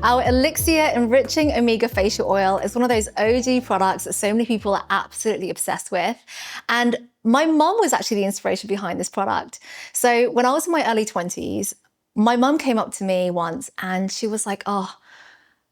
Our Elixir Enriching Omega Facial Oil is one of those OG products that so many people are absolutely obsessed with. And my mom was actually the inspiration behind this product. So when I was in my early 20s, my mom came up to me once and she was like, oh,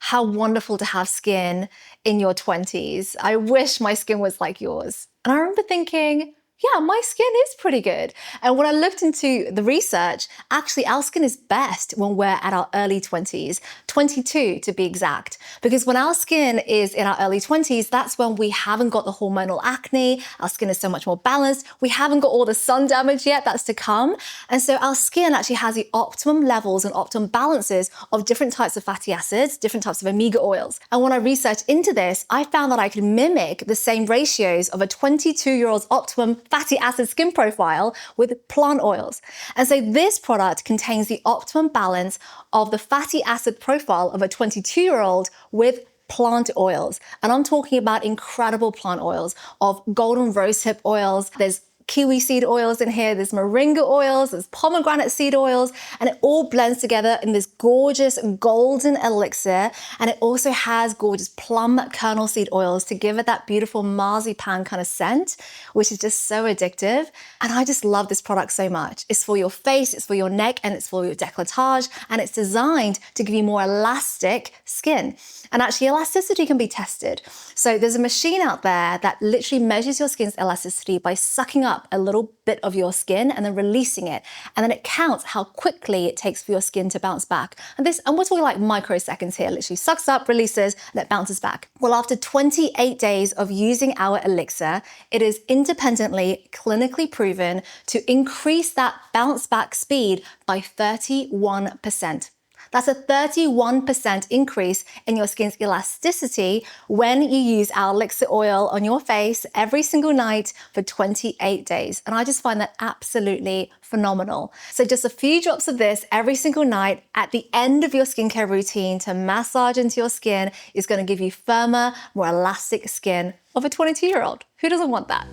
how wonderful to have skin in your 20s. I wish my skin was like yours. And I remember thinking, yeah, my skin is pretty good. And when I looked into the research, actually our skin is best when we're at our early 20s, 22 to be exact. Because when our skin is in our early 20s, that's when we haven't got the hormonal acne, our skin is so much more balanced, we haven't got all the sun damage yet, that's to come. And so our skin actually has the optimum levels and optimum balances of different types of fatty acids, different types of omega oils. And when I researched into this, I found that I could mimic the same ratios of a 22-year-old's optimum fatty acid skin profile with plant oils. And so this product contains the optimum balance of the fatty acid profile of a 22-year-old with plant oils. And I'm talking about incredible plant oils of golden rosehip oils. There's kiwi seed oils in here, there's moringa oils, there's pomegranate seed oils, and it all blends together in this gorgeous golden elixir. And it also has gorgeous plum kernel seed oils to give it that beautiful marzipan kind of scent, which is just so addictive. And I just love this product so much. It's for your face, it's for your neck, and it's for your décolletage, and it's designed to give you more elastic skin. And actually elasticity can be tested. So there's a machine out there that literally measures your skin's elasticity by sucking up a little bit of your skin and then releasing it. And then it counts how quickly it takes for your skin to bounce back. And we're talking like microseconds here, literally sucks up, releases, and it bounces back. Well, after 28 days of using our elixir, it is independently, clinically proven to increase that bounce back speed by 31%. That's a 31% increase in your skin's elasticity when you use our elixir oil on your face every single night for 28 days. And I just find that absolutely phenomenal. So just a few drops of this every single night at the end of your skincare routine to massage into your skin is going to give you firmer, more elastic skin of a 22-year-old. Who doesn't want that?